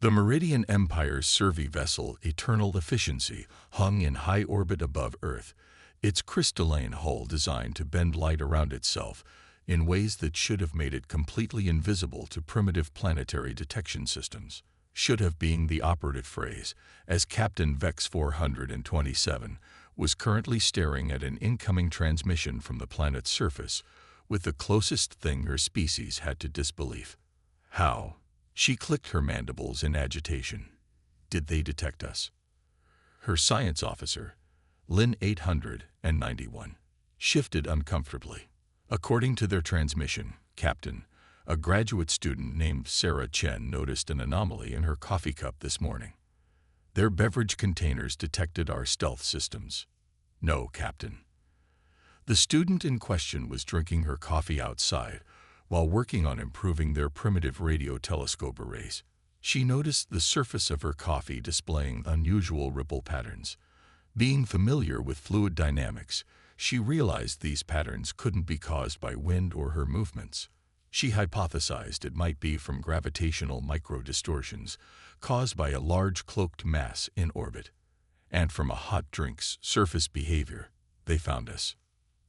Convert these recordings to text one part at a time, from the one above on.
The Meridian Empire's survey vessel, Eternal Efficiency, hung in high orbit above Earth, its crystalline hull designed to bend light around itself in ways that should have made it completely invisible to primitive planetary detection systems. Should have being the operative phrase, as Captain Vex 427 was currently staring at an incoming transmission from the planet's surface with the closest thing her species had to disbelief. How? She clicked her mandibles in agitation. Did they detect us? Her science officer, Lin 891, shifted uncomfortably. According to their transmission, Captain, a graduate student named Sarah Chen noticed an anomaly in her coffee cup this morning. Their beverage containers detected our stealth systems. No, Captain. The student in question was drinking her coffee outside while working on improving their primitive radio telescope arrays. She noticed the surface of her coffee displaying unusual ripple patterns. Being familiar with fluid dynamics, she realized these patterns couldn't be caused by wind or her movements. She hypothesized it might be from gravitational micro-distortions caused by a large cloaked mass in orbit, and from a hot drink's surface behavior. They found us.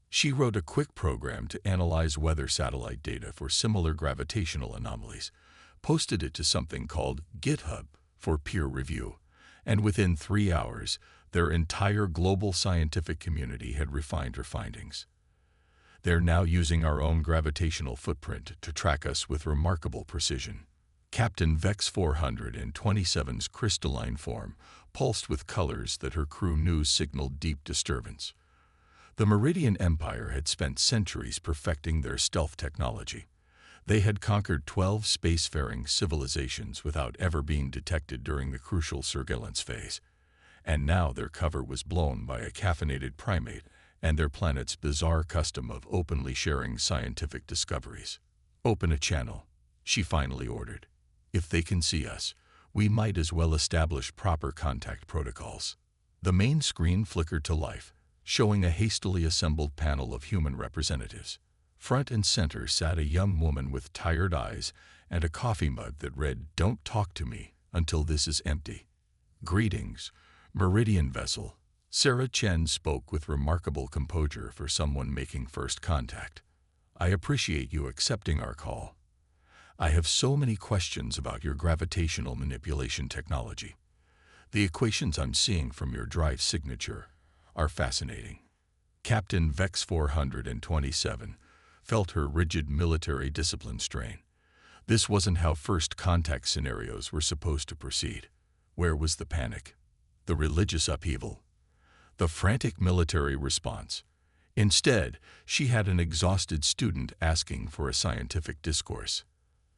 She wrote a quick program to analyze weather satellite data for similar gravitational anomalies, posted it to something called GitHub for peer review, and within 3 hours, their entire global scientific community had refined her findings. They're now using our own gravitational footprint to track us with remarkable precision. Captain Vex 427's crystalline form pulsed with colors that her crew knew signaled deep disturbance. The Meridian Empire had spent centuries perfecting their stealth technology. They had conquered 12 spacefaring civilizations without ever being detected during the crucial surveillance phase. And now their cover was blown by a caffeinated primate and their planet's bizarre custom of openly sharing scientific discoveries. Open a channel, she finally ordered. If they can see us, we might as well establish proper contact protocols. The main screen flickered to life, showing a hastily assembled panel of human representatives. Front and center sat a young woman with tired eyes and a coffee mug that read, "Don't talk to me until this is empty." "Greetings, Meridian vessel." Sarah Chen spoke with remarkable composure for someone making first contact. "I appreciate you accepting our call. I have so many questions about your gravitational manipulation technology. The equations I'm seeing from your drive signature are fascinating." Captain Vex 427 felt her rigid military discipline strain. This wasn't how first contact scenarios were supposed to proceed. Where was the panic? The religious upheaval? The frantic military response? Instead, she had an exhausted student asking for a scientific discourse.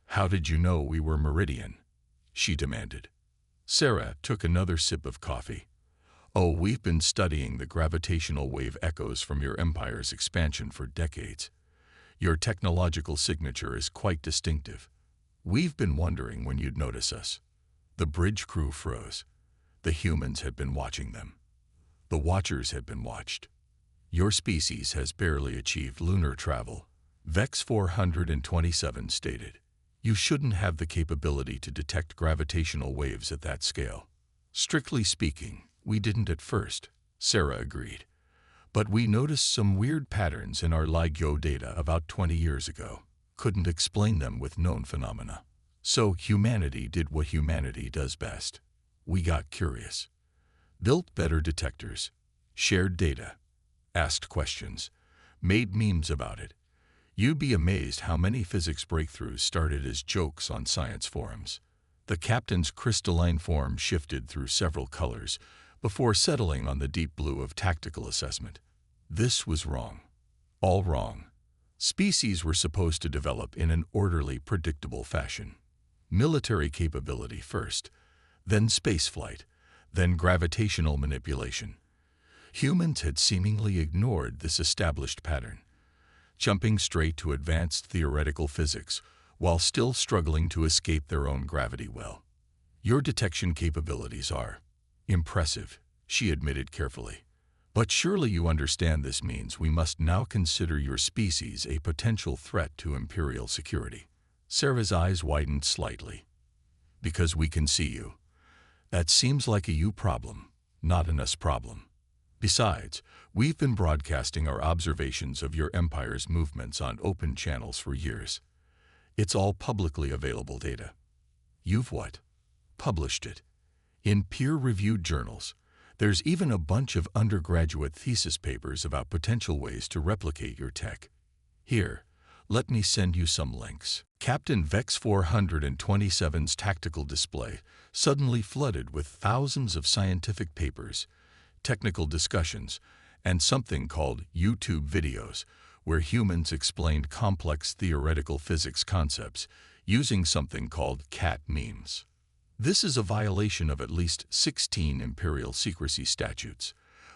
"How did you know we were Meridian?" she demanded. Sarah took another sip of coffee. "Oh, we've been studying the gravitational wave echoes from your empire's expansion for decades. Your technological signature is quite distinctive. We've been wondering when you'd notice us." The bridge crew froze. The humans had been watching them. The watchers had been watched. "Your species has barely achieved lunar travel," Vex 427 stated. "You shouldn't have the capability to detect gravitational waves at that scale." "Strictly speaking, we didn't at first," Sarah agreed. "But we noticed some weird patterns in our LIGO data about 20 years ago. Couldn't explain them with known phenomena. So humanity did what humanity does best. We got curious. Built better detectors, shared data, asked questions, made memes about it. You'd be amazed how many physics breakthroughs started as jokes on science forums." The captain's crystalline form shifted through several colors before settling on the deep blue of tactical assessment. This was wrong. All wrong. Species were supposed to develop in an orderly, predictable fashion. Military capability first, then spaceflight, then gravitational manipulation. Humans had seemingly ignored this established pattern, jumping straight to advanced theoretical physics while still struggling to escape their own gravity well. "Your detection capabilities are impressive," she admitted carefully. "But surely you understand this means we must now consider your species a potential threat to imperial security." Sarah's eyes widened slightly. Because we can see you. That seems like a you problem, not an us problem. Besides, we've been broadcasting our observations of your empire's movements on open channels for years. It's all publicly available data. You've what? Published it. In peer-reviewed journals. There's even a bunch of undergraduate thesis papers about potential ways to replicate your tech. Here, let me send you some links. Captain Vex 427's tactical display suddenly flooded with thousands of scientific papers, technical discussions, and something called YouTube videos, where humans explained complex theoretical physics concepts using something called cat memes. This is a violation of at least 16 imperial secrecy statutes.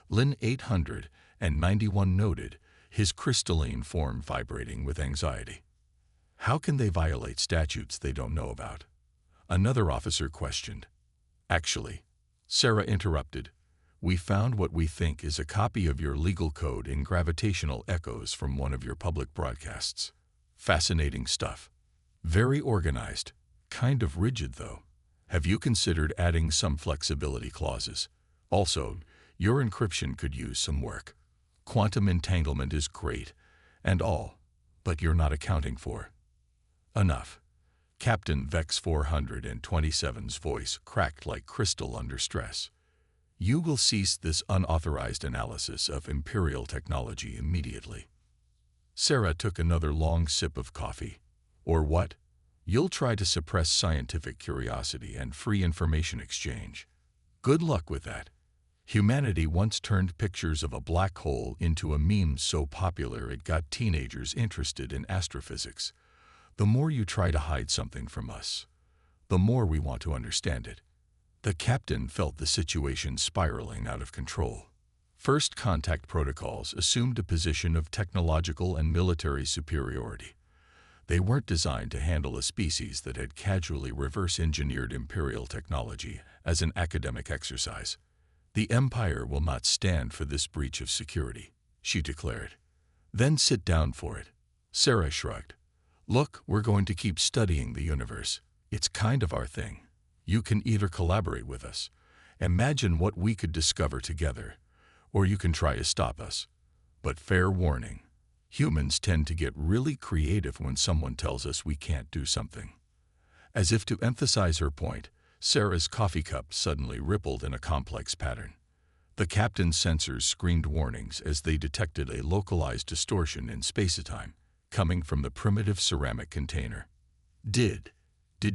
Lin 891 noted, his crystalline form vibrating with anxiety. How can they violate statutes they don't know about? Another officer questioned. Actually, Sarah interrupted, we found what we think is a copy of your legal code in gravitational echoes from one of your public broadcasts. Fascinating stuff. Very organized. Kind of rigid, though. Have you considered adding some flexibility clauses? Also, your encryption could use some work. Quantum entanglement is great, and all, but you're not accounting for. Enough. Captain Vex 427's voice cracked like crystal under stress. You will cease this unauthorized analysis of imperial technology immediately. Sarah took another long sip of coffee. Or what? You'll try to suppress scientific curiosity and free information exchange. Good luck with that. Humanity once turned pictures of a black hole into a meme so popular it got teenagers interested in astrophysics. The more you try to hide something from us, the more we want to understand it. The captain felt the situation spiraling out of control. First contact protocols assumed a position of technological and military superiority. They weren't designed to handle a species that had casually reverse-engineered imperial technology as an academic exercise. The Empire will not stand for this breach of security, she declared. Then sit down for it. Sarah shrugged. Look, we're going to keep studying the universe. It's kind of our thing. You can either collaborate with us, imagine what we could discover together, or you can try to stop us. But fair warning. Humans tend to get really creative when someone tells us we can't do something. As if to emphasize her point, Sarah's coffee cup suddenly rippled in a complex pattern. The captain's sensors screamed warnings as they detected a localized distortion in space-time coming from the primitive ceramic container. Did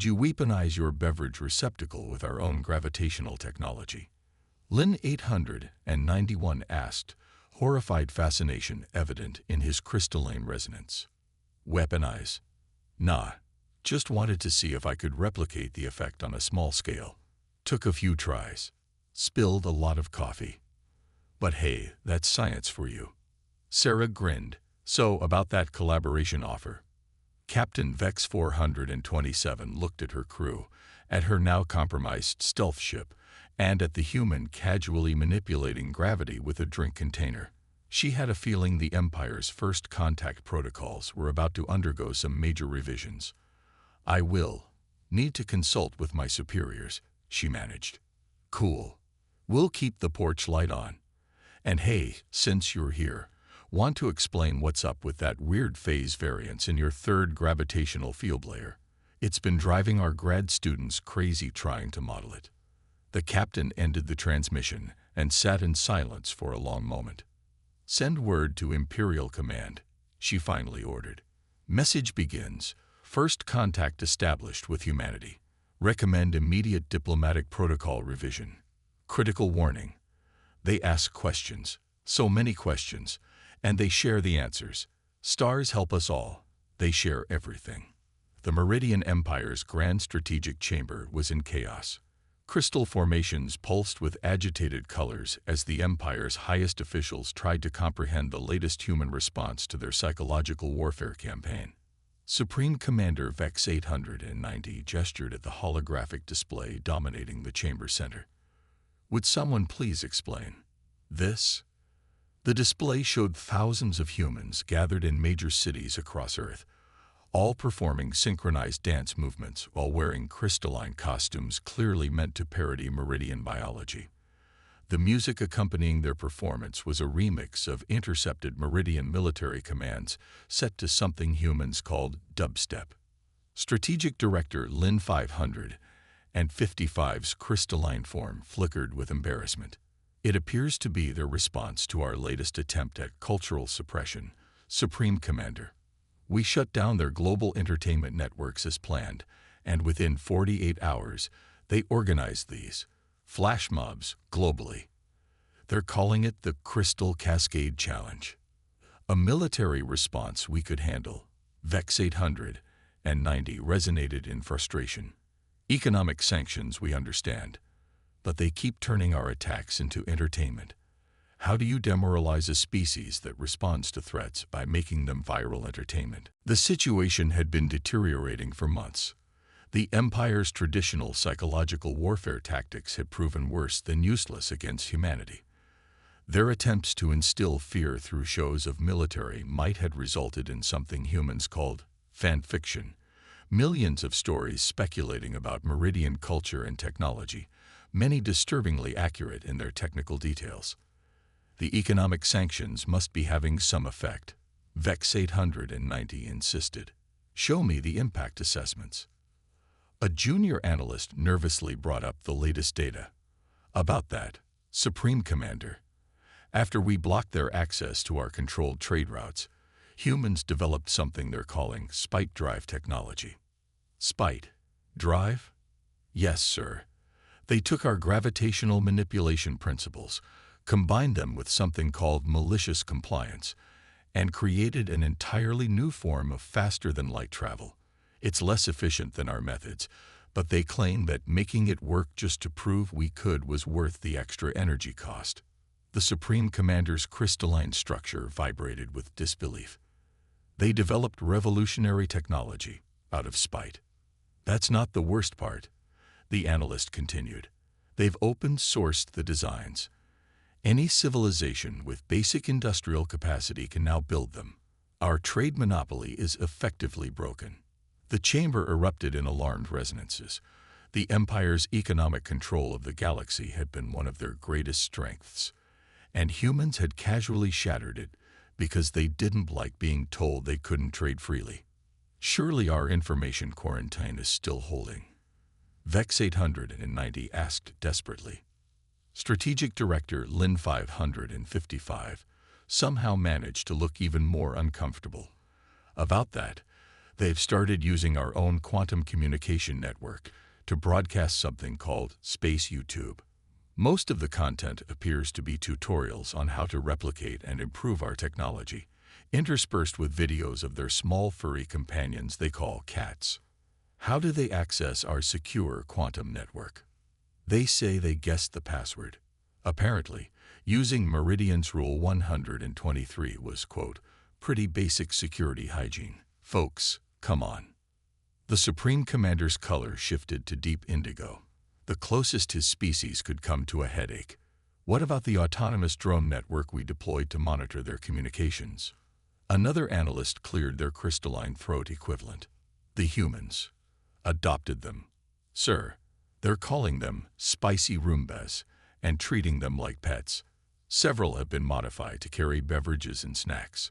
you weaponize your beverage receptacle with our own gravitational technology? Lin 891 asked, horrified fascination evident in his crystalline resonance. Weaponize? Nah, just wanted to see if I could replicate the effect on a small scale. Took a few tries. Spilled a lot of coffee. But hey, that's science for you. Sarah grinned. So, about that collaboration offer. Captain Vex 427 looked at her crew, at her now compromised stealth ship, and at the human casually manipulating gravity with a drink container. She had a feeling the Empire's first contact protocols were about to undergo some major revisions. I will need to consult with my superiors, she managed. Cool. We'll keep the porch light on. And hey, since you're here, want to explain what's up with that weird phase variance in your third gravitational field layer? It's been driving our grad students crazy trying to model it. The captain ended the transmission and sat in silence for a long moment. Send word to Imperial Command, she finally ordered. Message begins. First contact established with humanity. Recommend immediate diplomatic protocol revision. Critical warning. They ask questions, so many questions, and they share the answers. Stars help us all. They share everything. The Meridian Empire's grand strategic chamber was in chaos. Crystal formations pulsed with agitated colors as the Empire's highest officials tried to comprehend the latest human response to their psychological warfare campaign. Supreme Commander Vex 890 gestured at the holographic display dominating the chamber center. Would someone please explain this? The display showed thousands of humans gathered in major cities across Earth, all performing synchronized dance movements while wearing crystalline costumes clearly meant to parody meridian biology. The music accompanying their performance was a remix of intercepted meridian military commands set to something humans called dubstep. Strategic Director Lin 555's crystalline form flickered with embarrassment. It appears to be their response to our latest attempt at cultural suppression. Supreme Commander. We shut down their global entertainment networks as planned, and within 48 hours, they organized these flash mobs globally. They're calling it the Crystal Cascade Challenge. A military response we could handle. Vex 890 resonated in frustration. Economic sanctions we understand, but they keep turning our attacks into entertainment. How do you demoralize a species that responds to threats by making them viral entertainment? The situation had been deteriorating for months. The Empire's traditional psychological warfare tactics had proven worse than useless against humanity. Their attempts to instill fear through shows of military might had resulted in something humans called fan fiction. Millions of stories speculating about Meridian culture and technology, many disturbingly accurate in their technical details. The economic sanctions must be having some effect. Vex 890 insisted. Show me the impact assessments. A junior analyst nervously brought up the latest data. About that, Supreme Commander. After we blocked their access to our controlled trade routes, humans developed something they're calling spite drive technology. Spite drive? Yes, sir. They took our gravitational manipulation principles, combined them with something called malicious compliance, and created an entirely new form of faster-than-light travel. It's less efficient than our methods, but they claim that making it work just to prove we could was worth the extra energy cost. The Supreme Commander's crystalline structure vibrated with disbelief. They developed revolutionary technology out of spite. That's not the worst part, the analyst continued. They've open-sourced the designs. Any civilization with basic industrial capacity can now build them. Our trade monopoly is effectively broken. The chamber erupted in alarmed resonances. The Empire's economic control of the galaxy had been one of their greatest strengths, and humans had casually shattered it because they didn't like being told they couldn't trade freely. Surely our information quarantine is still holding. Vex 890 asked desperately. Strategic Director Lin 555 somehow managed to look even more uncomfortable. About that, they've started using our own quantum communication network to broadcast something called Space YouTube. Most of the content appears to be tutorials on how to replicate and improve our technology, interspersed with videos of their small furry companions they call cats. How do they access our secure quantum network? They say they guessed the password. Apparently, using Meridian's Rule 123 was, quote, pretty basic security hygiene. Folks, come on. The Supreme Commander's color shifted to deep indigo, the closest his species could come to a headache. What about the autonomous drone network we deployed to monitor their communications? Another analyst cleared their crystalline throat equivalent. The humans adopted them. Sir, they're calling them spicy Roombas and treating them like pets. Several have been modified to carry beverages and snacks.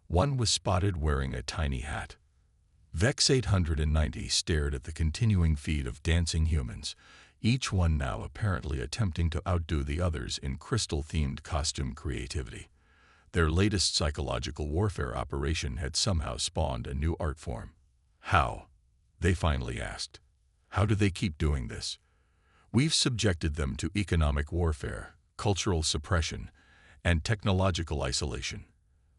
One was spotted wearing a tiny hat. Vex 890 stared at the continuing feed of dancing humans, each one now apparently attempting to outdo the others in crystal-themed costume creativity. Their latest psychological warfare operation had somehow spawned a new art form. How? They finally asked. How do they keep doing this? We've subjected them to economic warfare, cultural suppression, and technological isolation.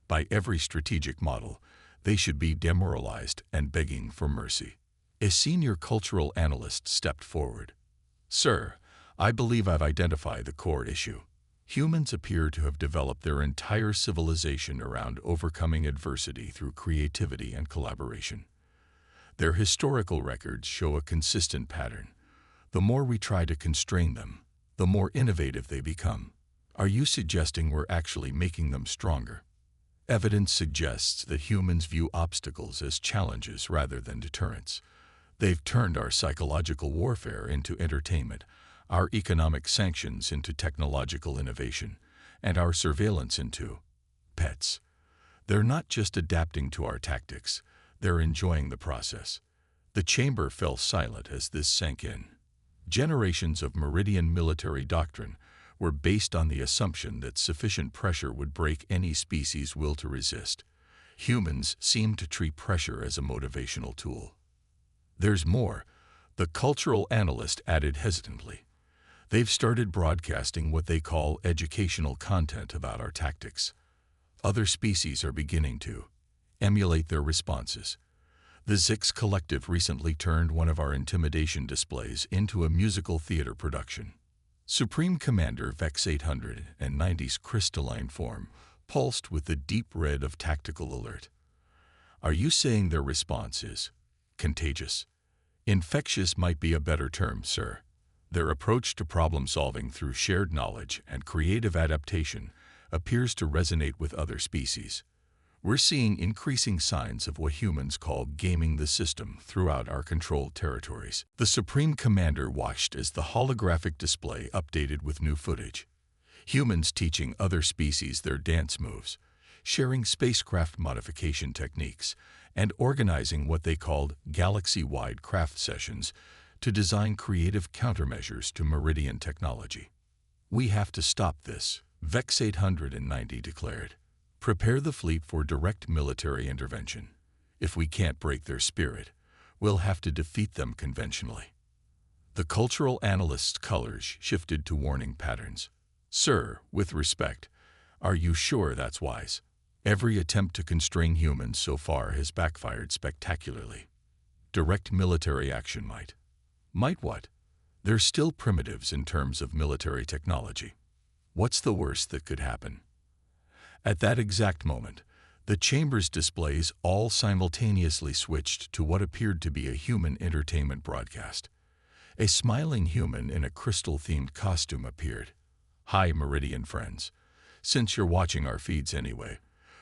By every strategic model, they should be demoralized and begging for mercy. A senior cultural analyst stepped forward. Sir, I believe I've identified the core issue. Humans appear to have developed their entire civilization around overcoming adversity through creativity and collaboration. Their historical records show a consistent pattern. The more we try to constrain them, the more innovative they become. Are you suggesting we're actually making them stronger? Evidence suggests that humans view obstacles as challenges rather than deterrents. They've turned our psychological warfare into entertainment, our economic sanctions into technological innovation, and our surveillance into pets. They're not just adapting to our tactics, they're enjoying the process. The chamber fell silent as this sank in. Generations of Meridian military doctrine were based on the assumption that sufficient pressure would break any species' will to resist. Humans seem to treat pressure as a motivational tool. There's more, the cultural analyst added hesitantly. They've started broadcasting what they call educational content about our tactics. Other species are beginning to emulate their responses. The Zix Collective recently turned one of our intimidation displays into a musical theater production. Supreme Commander Vex 890's crystalline form pulsed with the deep red of tactical alert. Are you saying their response is contagious? Infectious might be a better term, sir. Their approach to problem-solving through shared knowledge and creative adaptation appears to resonate with other species. We're seeing increasing signs of what humans call gaming the system throughout our controlled territories. The Supreme Commander watched as the holographic display updated with new footage. Humans teaching other species their dance moves, sharing spacecraft modification techniques, and organizing what they called galaxy-wide craft sessions to design creative countermeasures to Meridian technology. We have to stop this, Vex 890 declared. Prepare the fleet for direct military intervention. If we can't break their spirit, we'll have to defeat them conventionally. The cultural analyst's colors shifted to warning patterns. Sir, with respect, are you sure that's wise? Every attempt to constrain humans so far has backfired spectacularly. Direct military action might. Might what? They're still primitives in terms of military technology. What's the worst that could happen? At that exact moment, the chamber's displays all simultaneously switched to what appeared to be a human entertainment broadcast. A smiling human in a crystal-themed costume appeared. Hi, Meridian friends. Since you're watching our feeds anyway,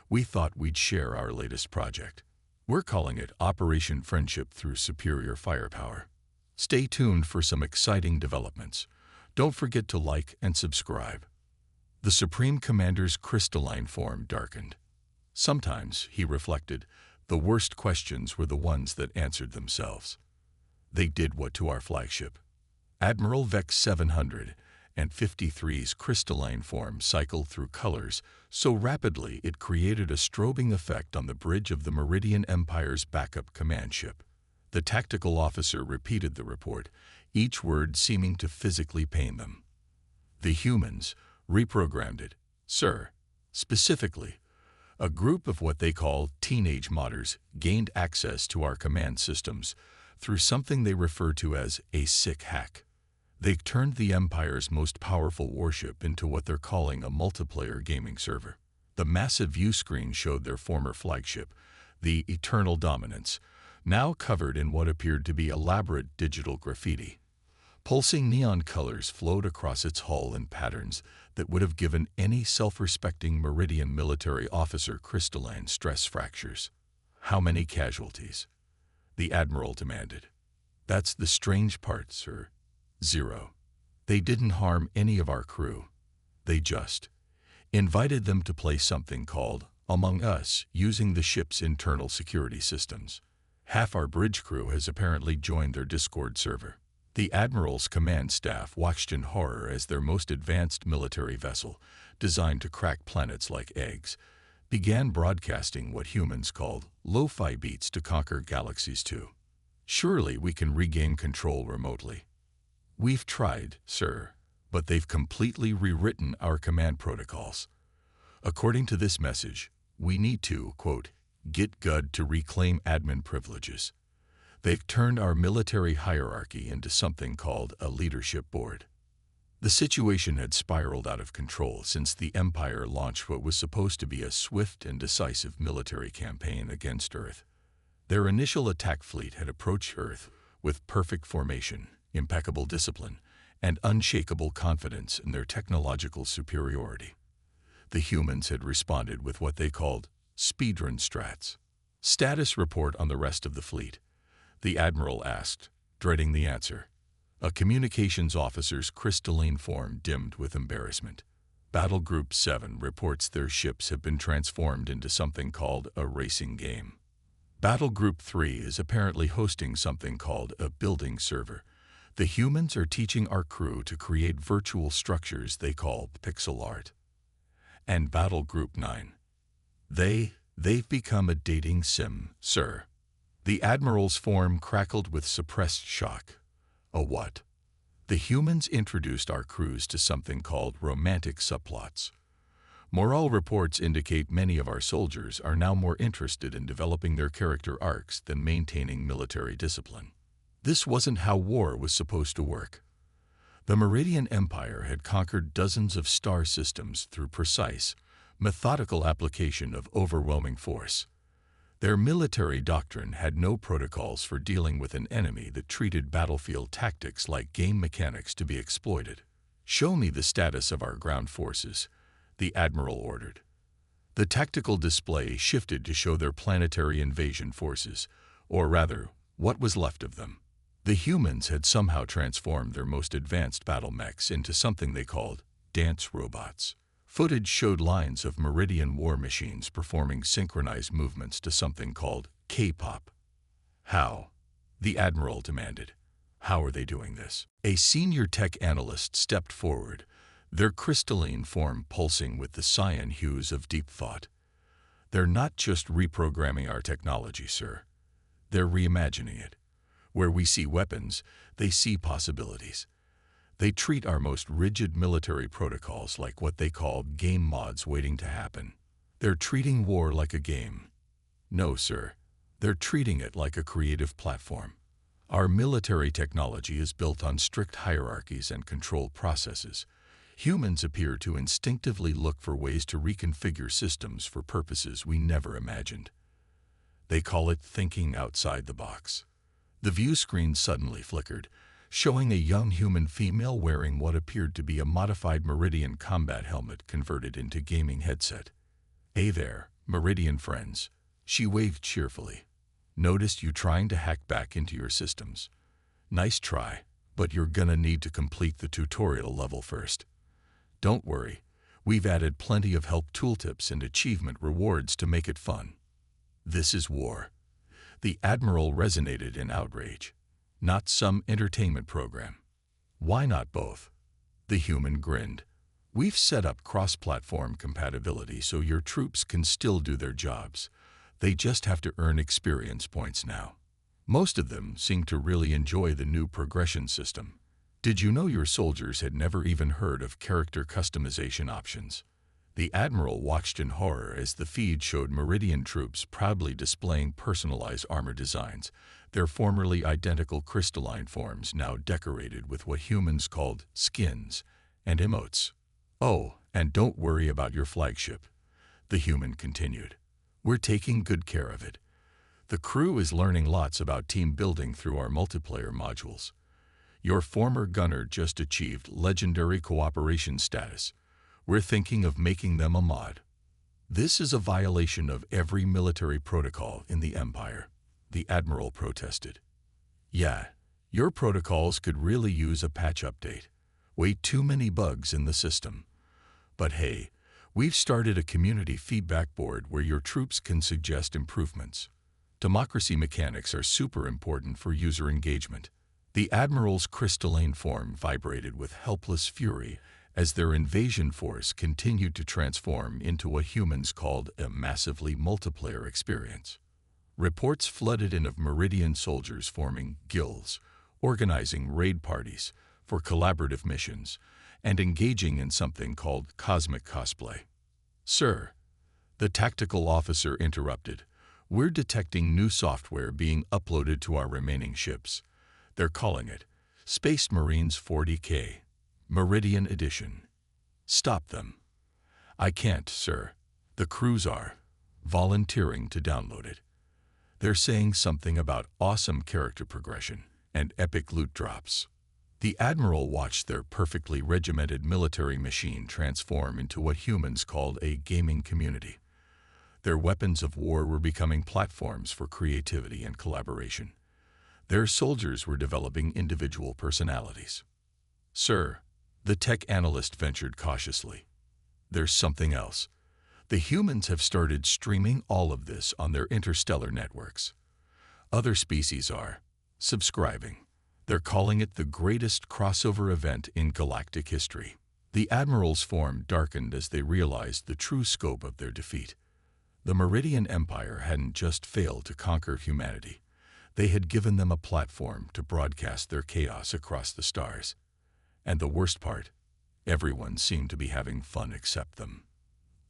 we thought we'd share our latest project. We're calling it Operation Friendship Through Superior Firepower. Stay tuned for some exciting developments. Don't forget to like and subscribe. The Supreme Commander's crystalline form darkened. Sometimes, he reflected, the worst questions were the ones that answered themselves. They did what to our flagship? Admiral Vex 753's crystalline form cycled through colors so rapidly it created a strobing effect on the bridge of the Meridian Empire's backup command ship. The tactical officer repeated the report, each word seeming to physically pain them. The humans reprogrammed it, sir. Specifically, a group of what they call teenage modders gained access to our command systems through something they refer to as a sick hack. They turned the Empire's most powerful warship into what they're calling a multiplayer gaming server. The massive view screen showed their former flagship, the Eternal Dominance, now covered in what appeared to be elaborate digital graffiti. Pulsing neon colors flowed across its hull in patterns that would have given any self-respecting Meridian military officer crystalline stress fractures. How many casualties? The Admiral demanded. That's the strange part, sir. 0. They didn't harm any of our crew. They just invited them to play something called Among Us using the ship's internal security systems. Half our bridge crew has apparently joined their Discord server. The Admiral's command staff watched in horror as their most advanced military vessel, designed to crack planets like eggs, began broadcasting what humans called lo-fi beats to conquer galaxies too. Surely we can regain control remotely. We've tried, sir, but they've completely rewritten our command protocols. According to this message, we need to, quote, get good to reclaim admin privileges. They've turned our military hierarchy into something called a leadership board. The situation had spiraled out of control since the Empire launched what was supposed to be a swift and decisive military campaign against Earth. Their initial attack fleet had approached Earth with perfect formation, impeccable discipline, and unshakable confidence in their technological superiority. The humans had responded with what they called speedrun strats. Status report on the rest of the fleet, the Admiral asked, dreading the answer. A communications officer's crystalline form dimmed with embarrassment. Battle Group 7 reports their ships have been transformed into something called a racing game. Battle Group 3 is apparently hosting something called a building server. The humans are teaching our crew to create virtual structures they call pixel art. And Battle Group 9. They've become a dating sim, sir. The Admiral's form crackled with suppressed shock. A what? The humans introduced our crews to something called romantic subplots. Morale reports indicate many of our soldiers are now more interested in developing their character arcs than maintaining military discipline. This wasn't how war was supposed to work. The Meridian Empire had conquered dozens of star systems through precise, methodical application of overwhelming force. Their military doctrine had no protocols for dealing with an enemy that treated battlefield tactics like game mechanics to be exploited. "Show me the status of our ground forces," the Admiral ordered. The tactical display shifted to show their planetary invasion forces, or rather, what was left of them. The humans had somehow transformed their most advanced battle mechs into something they called dance robots. Footage showed lines of Meridian war machines performing synchronized movements to something called K-pop. How? The Admiral demanded. How are they doing this? A senior tech analyst stepped forward, their crystalline form pulsing with the cyan hues of deep thought. They're not just reprogramming our technology, sir. They're reimagining it. Where we see weapons, they see possibilities. They treat our most rigid military protocols like what they call game mods waiting to happen. They're treating war like a game. No, sir. They're treating it like a creative platform. Our military technology is built on strict hierarchies and controlled processes. Humans appear to instinctively look for ways to reconfigure systems for purposes we never imagined. They call it thinking outside the box. The view screen suddenly flickered, showing a young human female wearing what appeared to be a modified Meridian combat helmet converted into gaming headset. "Hey there, Meridian friends," she waved cheerfully. "Noticed you trying to hack back into your systems. Nice try, but you're gonna need to complete the tutorial level first. Don't worry, we've added plenty of help tooltips and achievement rewards to make it fun." This is war. The Admiral resonated in outrage. Not some entertainment program. Why not both? The human grinned. "We've set up cross-platform compatibility so your troops can still do their jobs. They just have to earn experience points now." Most of them seemed to really enjoy the new progression system. Did you know your soldiers had never even heard of character customization options? The Admiral watched in horror as the feed showed Meridian troops proudly displaying personalized armor designs, their formerly identical crystalline forms now decorated with what humans called skins and emotes. "Oh, and don't worry about your flagship," the human continued. "We're taking good care of it. The crew is learning lots about team building through our multiplayer modules. Your former gunner just achieved legendary cooperation status. We're thinking of making them a mod." "This is a violation of every military protocol in the Empire," the Admiral protested. "Yeah, your protocols could really use a patch update. Way too many bugs in the system. But hey, we've started a community feedback board where your troops can suggest improvements. Democracy mechanics are super important for user engagement." The Admiral's crystalline form vibrated with helpless fury as their invasion force continued to transform into what humans called a massively multiplayer experience. Reports flooded in of Meridian soldiers forming guilds, organizing raid parties for collaborative missions, and engaging in something called cosmic cosplay. "Sir," the tactical officer interrupted, "we're detecting new software being uploaded to our remaining ships. They're calling it Space Marines 40K. Meridian Edition. Stop them." "I can't, sir. The crews are volunteering to download it. They're saying something about awesome character progression and epic loot drops." The admiral watched their perfectly regimented military machine transform into what humans called a gaming community. Their weapons of war were becoming platforms for creativity and collaboration. Their soldiers were developing individual personalities. "Sir," the tech analyst ventured cautiously, "there's something else. The humans have started streaming all of this on their interstellar networks. Other species are subscribing. They're calling it the greatest crossover event in galactic history." The admiral's form darkened as they realized the true scope of their defeat. The Meridian Empire hadn't just failed to conquer humanity. They had given them a platform to broadcast their chaos across the stars. And the worst part, everyone seemed to be having fun except them.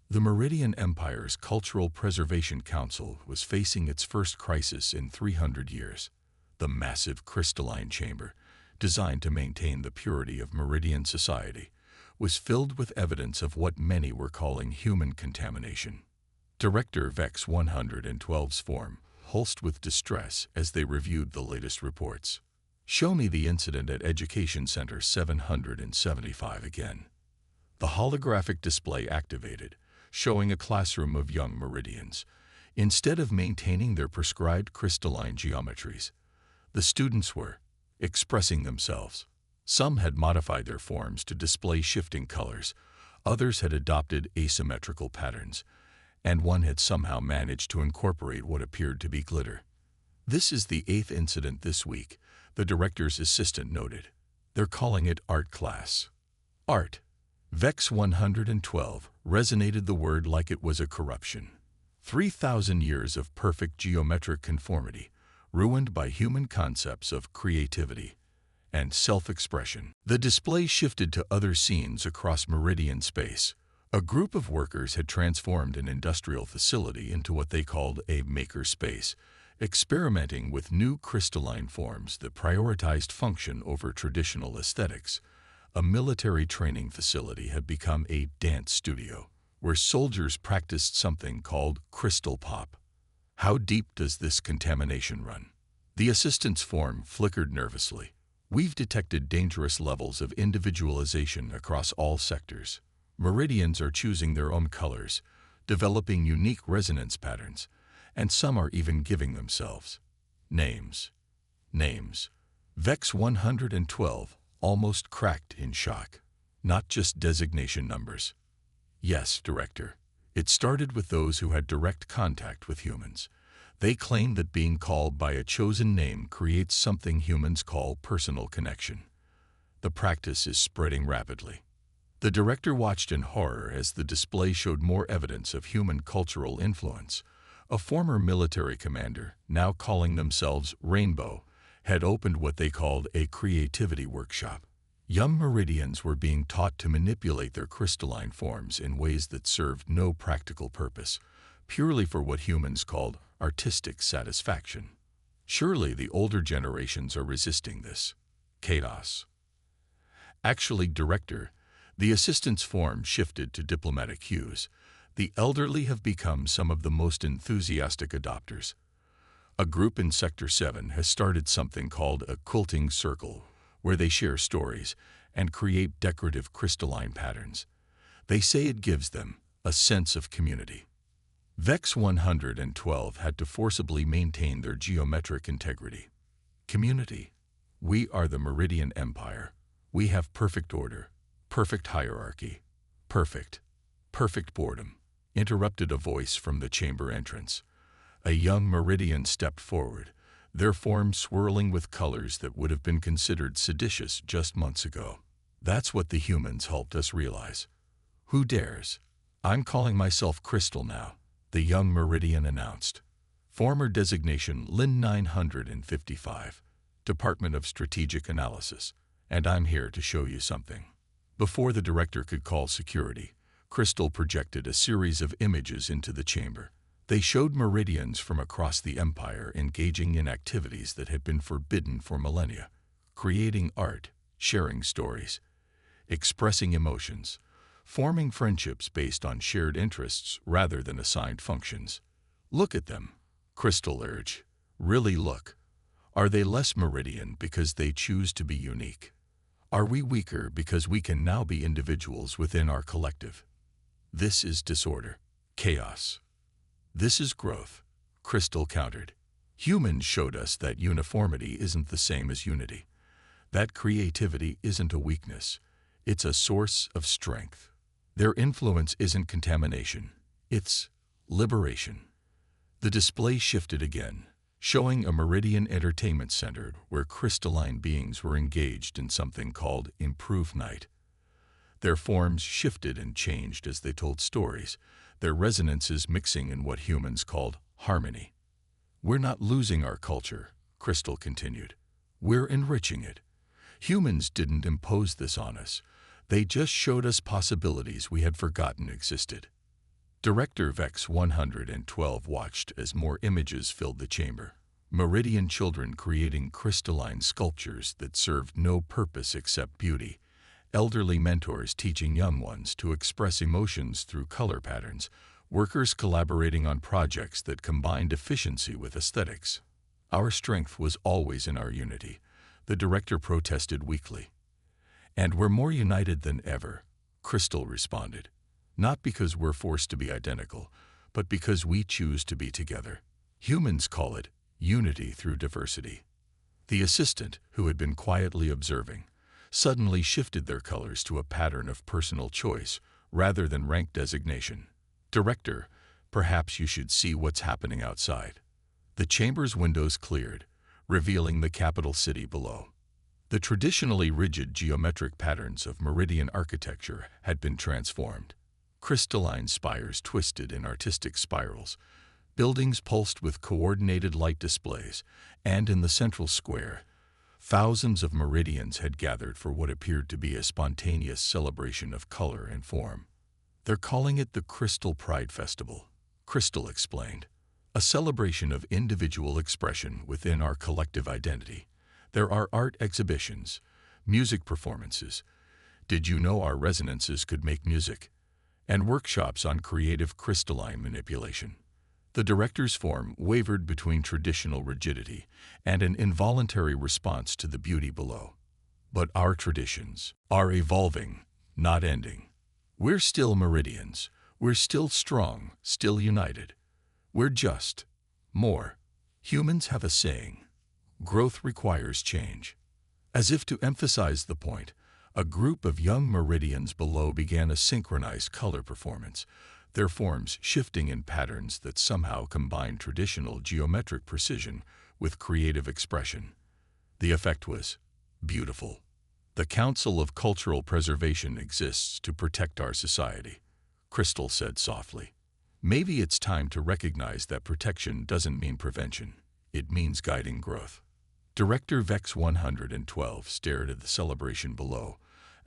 The Meridian Empire's Cultural Preservation Council was facing its first crisis in 300 years. The massive crystalline chamber, designed to maintain the purity of Meridian society, was filled with evidence of what many were calling human contamination. Director Vex 112's form pulsed with distress as they reviewed the latest reports. "Show me the incident at Education Center 775 again." The holographic display activated, showing a classroom of young Meridians. Instead of maintaining their prescribed crystalline geometries, the students were expressing themselves. Some had modified their forms to display shifting colors, others had adopted asymmetrical patterns, and one had somehow managed to incorporate what appeared to be glitter. "This is the 8th incident this week," the director's assistant noted. "They're calling it art class." Art. Vex 112 resonated the word like it was a corruption. 3,000 years of perfect geometric conformity, ruined by human concepts of creativity and self-expression. The display shifted to other scenes across Meridian space. A group of workers had transformed an industrial facility into what they called a maker space, experimenting with new crystalline forms that prioritized function over traditional aesthetics. A military training facility had become a dance studio, where soldiers practiced something called crystal pop. How deep does this contamination run? The assistant's form flickered nervously. "We've detected dangerous levels of individualization across all sectors. Meridians are choosing their own colors, developing unique resonance patterns, and some are even giving themselves names." Names. Vex 112 almost cracked in shock. "Not just designation numbers." "Yes, Director. It started with those who had direct contact with humans. They claim that being called by a chosen name creates something humans call personal connection. The practice is spreading rapidly." The director watched in horror as the display showed more evidence of human cultural influence. A former military commander, now calling themselves Rainbow, had opened what they called a creativity workshop. Young Meridians were being taught to manipulate their crystalline forms in ways that served no practical purpose, purely for what humans called artistic satisfaction. Surely the older generations are resisting this chaos. "Actually, Director," the assistant's form shifted to diplomatic hues. "The elderly have become some of the most enthusiastic adopters. A group in Sector 7 has started something called a quilting circle, where they share stories and create decorative crystalline patterns. They say it gives them a sense of community." Vex 112 had to forcibly maintain their geometric integrity. "Community. We are the Meridian Empire. We have perfect order, perfect hierarchy, perfect boredom," interrupted a voice from the chamber entrance. A young Meridian stepped forward, their form swirling with colors that would have been considered seditious just months ago. "That's what the humans helped us realize. Who dares? I'm calling myself Crystal now," the young Meridian announced. "Former designation Lin 955, Department of Strategic Analysis, and I'm here to show you something." Before the director could call security, Crystal projected a series of images into the chamber. They showed Meridians from across the Empire engaging in activities that had been forbidden for millennia, creating art, sharing stories, expressing emotions, forming friendships based on shared interests rather than assigned functions. "Look at them," Crystal urged. "Really look. Are they less Meridian because they choose to be unique? Are we weaker because we can now be individuals within our collective? This is disorder, chaos. This is growth, Crystal countered. Humans showed us that uniformity isn't the same as unity. That creativity isn't a weakness. It's a source of strength. Their influence isn't contamination. It's liberation. The display shifted again, showing a Meridian Entertainment Center where crystalline beings were engaged in something called Improve Night. Their forms shifted and changed as they told stories, their resonances mixing in what humans called harmony. We're not losing our culture, Crystal continued. We're enriching it. Humans didn't impose this on us. They just showed us possibilities we had forgotten existed. Director Vex 112 watched as more images filled the chamber. Meridian children creating crystalline sculptures that served no purpose except beauty. Elderly mentors teaching young ones to express emotions through color patterns. Workers collaborating on projects that combined efficiency with aesthetics. Our strength was always in our unity, the director protested weakly. And we're more united than ever, Crystal responded. Not because we're forced to be identical, but because we choose to be together. Humans call it unity through diversity. The assistant, who had been quietly observing, suddenly shifted their colors to a pattern of personal choice rather than rank designation. Director, perhaps you should see what's happening outside. The chamber's windows cleared, revealing the capital city below. The traditionally rigid geometric patterns of Meridian architecture had been transformed. Crystalline spires twisted in artistic spirals, buildings pulsed with coordinated light displays, and in the central square, thousands of Meridians had gathered for what appeared to be a spontaneous celebration of color and form. They're calling it the Crystal Pride Festival, Crystal explained. A celebration of individual expression within our collective identity. There are art exhibitions, music performances. Did you know our resonances could make music? And workshops on creative crystalline manipulation. The director's form wavered between traditional rigidity and an involuntary response to the beauty below. But our traditions are evolving, not ending. We're still Meridians. We're still strong, still united. We're just more. Humans have a saying, growth requires change. As if to emphasize the point, a group of young Meridians below began a synchronized color performance, their forms shifting in patterns that somehow combined traditional geometric precision with creative expression. The effect was beautiful. The Council of Cultural Preservation exists to protect our society, Crystal said softly. Maybe it's time to recognize that protection doesn't mean prevention. It means guiding growth. Director Vex 112 stared at the celebration below,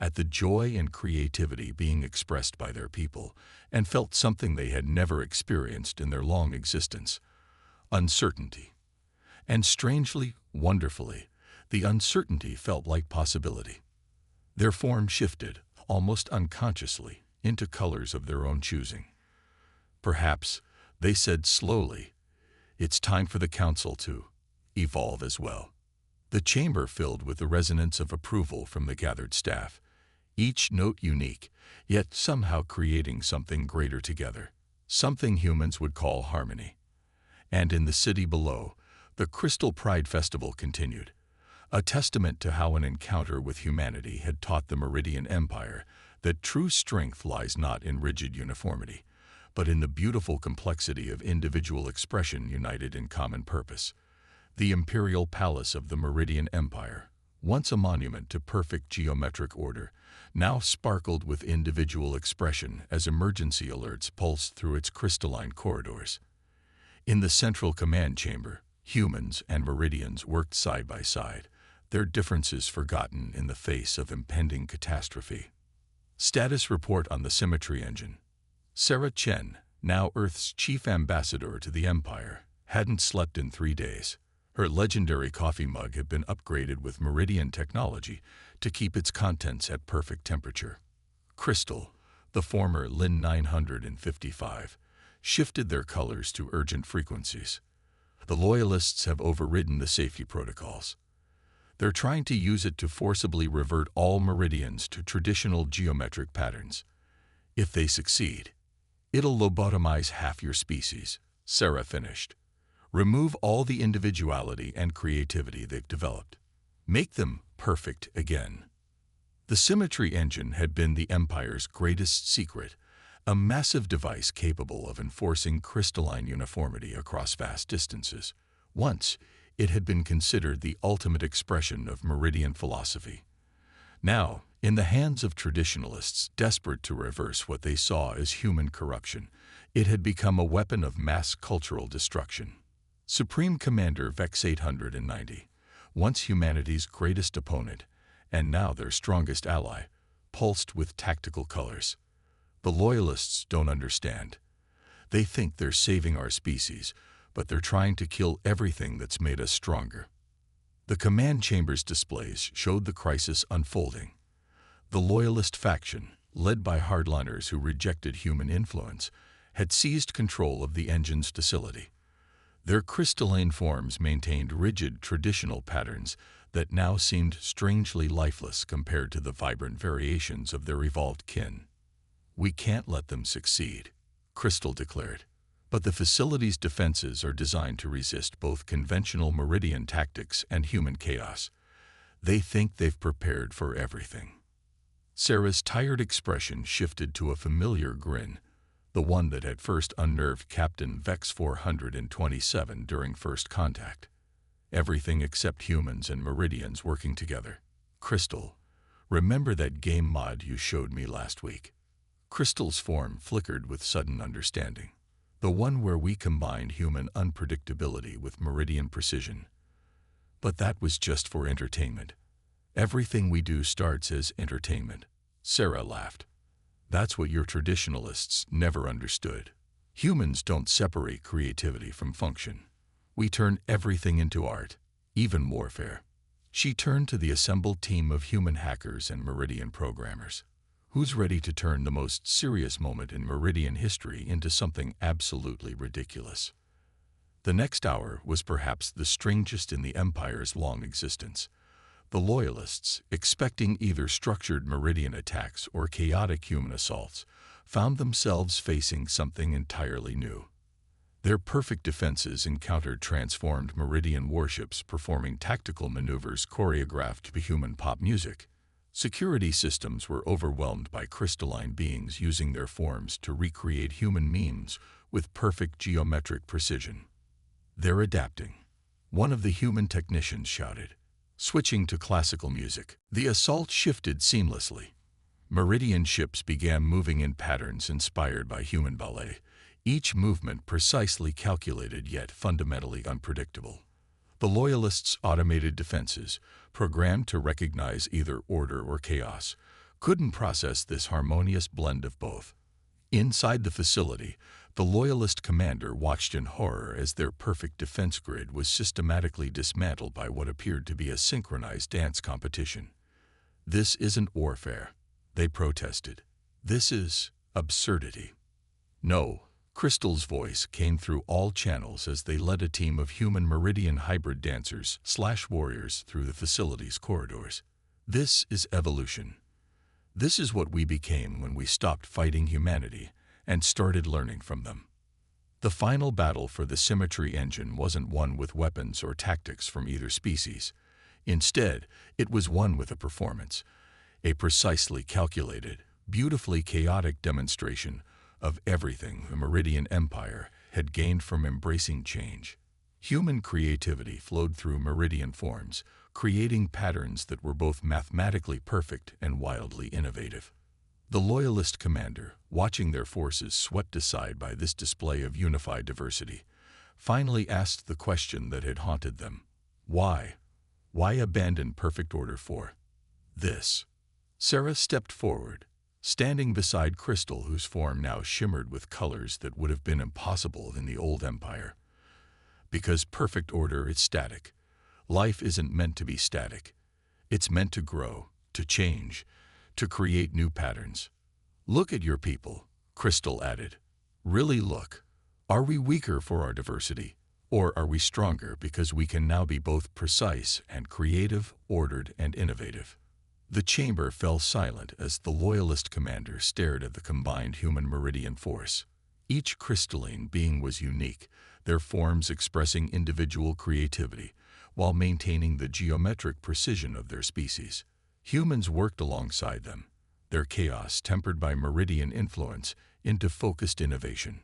at the joy and creativity being expressed by their people, and felt something they had never experienced in their long existence. Uncertainty. And strangely, wonderfully, the uncertainty felt like possibility. Their form shifted, almost unconsciously, into colors of their own choosing. Perhaps, they said slowly, it's time for the council to evolve as well. The chamber filled with the resonance of approval from the gathered staff, each note unique, yet somehow creating something greater together, something humans would call harmony. And in the city below, the Crystal Pride Festival continued, a testament to how an encounter with humanity had taught the Meridian Empire that true strength lies not in rigid uniformity, but in the beautiful complexity of individual expression united in common purpose. The imperial palace of the Meridian Empire, once a monument to perfect geometric order, now sparkled with individual expression as emergency alerts pulsed through its crystalline corridors. In the central command chamber, humans and Meridians worked side by side, their differences forgotten in the face of impending catastrophe. Status report on the symmetry engine. Sarah Chen, now Earth's chief ambassador to the Empire, hadn't slept in 3 days. Her legendary coffee mug had been upgraded with Meridian technology to keep its contents at perfect temperature. Crystal, the former Lin 955, shifted their colors to urgent frequencies. The Loyalists have overridden the safety protocols. They're trying to use it to forcibly revert all meridians to traditional geometric patterns. If they succeed, it'll lobotomize half your species, Sarah finished. Remove all the individuality and creativity they've developed. Make them perfect again. The symmetry engine had been the Empire's greatest secret, a massive device capable of enforcing crystalline uniformity across vast distances. Once, it had been considered the ultimate expression of meridian philosophy. Now, in the hands of traditionalists desperate to reverse what they saw as human corruption, it had become a weapon of mass cultural destruction. Supreme Commander Vex 890, once humanity's greatest opponent, and now their strongest ally, pulsed with tactical colors. The Loyalists don't understand. They think they're saving our species, but they're trying to kill everything that's made us stronger. The command chamber's displays showed the crisis unfolding. The Loyalist faction, led by hardliners who rejected human influence, had seized control of the engine's facility. Their crystalline forms maintained rigid traditional patterns that now seemed strangely lifeless compared to the vibrant variations of their evolved kin. "We can't let them succeed," Crystal declared. But the facility's defenses are designed to resist both conventional meridian tactics and human chaos. They think they've prepared for everything. Sarah's tired expression shifted to a familiar grin, the one that had first unnerved Captain Vex 427 during first contact. Everything except humans and meridians working together. "Crystal, remember that game mod you showed me last week?" Crystal's form flickered with sudden understanding. "The one where we combined human unpredictability with meridian precision. But that was just for entertainment. Everything we do starts as entertainment." Sarah laughed. "That's what your traditionalists never understood. Humans don't separate creativity from function. We turn everything into art, even warfare." She turned to the assembled team of human hackers and meridian programmers. "Who's ready to turn the most serious moment in meridian history into something absolutely ridiculous?" The next hour was perhaps the strangest in the Empire's long existence. The Loyalists, expecting either structured meridian attacks or chaotic human assaults, found themselves facing something entirely new. Their perfect defenses encountered transformed meridian warships performing tactical maneuvers choreographed to human pop music. Security systems were overwhelmed by crystalline beings using their forms to recreate human memes with perfect geometric precision. "They're adapting," one of the human technicians shouted. Switching to classical music, the assault shifted seamlessly. Meridian ships began moving in patterns inspired by human ballet, each movement precisely calculated yet fundamentally unpredictable. The Loyalists' automated defenses, programmed to recognize either order or chaos, couldn't process this harmonious blend of both. Inside the facility, the Loyalist commander watched in horror as their perfect defense grid was systematically dismantled by what appeared to be a synchronized dance competition. "This isn't warfare," they protested. "This is absurdity." "No." Crystal's voice came through all channels as they led a team of human meridian hybrid dancers/warriors through the facility's corridors. "This is evolution. This is what we became when we stopped fighting humanity and started learning from them." The final battle for the symmetry engine wasn't one with weapons or tactics from either species. Instead, it was one with a performance, a precisely calculated, beautifully chaotic demonstration of everything the Meridian Empire had gained from embracing change. Human creativity flowed through meridian forms, creating patterns that were both mathematically perfect and wildly innovative. The Loyalist commander, watching their forces swept aside by this display of unified diversity, finally asked the question that had haunted them. Why? Why abandon perfect order for this? Sarah stepped forward, standing beside Crystal, whose form now shimmered with colors that would have been impossible in the old empire. Because perfect order is static. Life isn't meant to be static. It's meant to grow, to change, to create new patterns. Look at your people, Crystal added. Really look. Are we weaker for our diversity? Or are we stronger because we can now be both precise and creative, ordered and innovative? The chamber fell silent as the Loyalist commander stared at the combined human meridian force. Each crystalline being was unique, their forms expressing individual creativity, while maintaining the geometric precision of their species. Humans worked alongside them, their chaos tempered by meridian influence into focused innovation.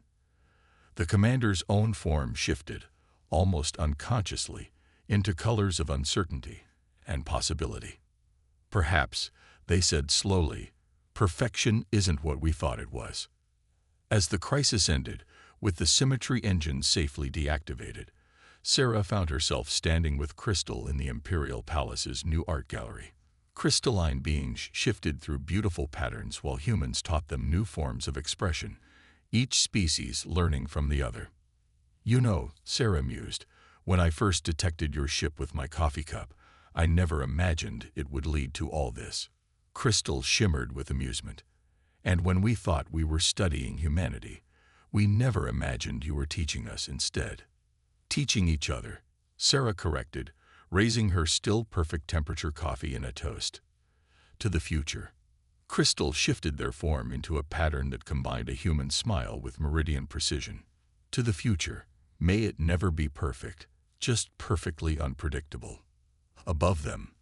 The commander's own form shifted, almost unconsciously, into colors of uncertainty and possibility. Perhaps, they said slowly, perfection isn't what we thought it was. As the crisis ended, with the symmetry engine safely deactivated, Sarah found herself standing with Crystal in the Imperial Palace's new art gallery. Crystalline beings shifted through beautiful patterns while humans taught them new forms of expression, each species learning from the other. You know, Sarah mused, when I first detected your ship with my coffee cup, I never imagined it would lead to all this. Crystal shimmered with amusement. And when we thought we were studying humanity, we never imagined you were teaching us instead. Teaching each other, Sarah corrected, raising her still perfect temperature coffee in a toast. To the future. Crystal shifted their form into a pattern that combined a human smile with meridian precision. To the future. May it never be perfect, just perfectly unpredictable. Above them,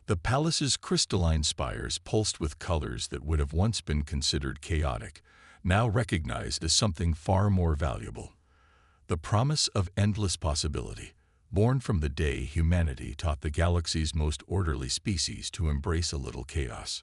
the palace's crystalline spires pulsed with colors that would have once been considered chaotic, now recognized as something far more valuable. The promise of endless possibility, born from the day humanity taught the galaxy's most orderly species to embrace a little chaos.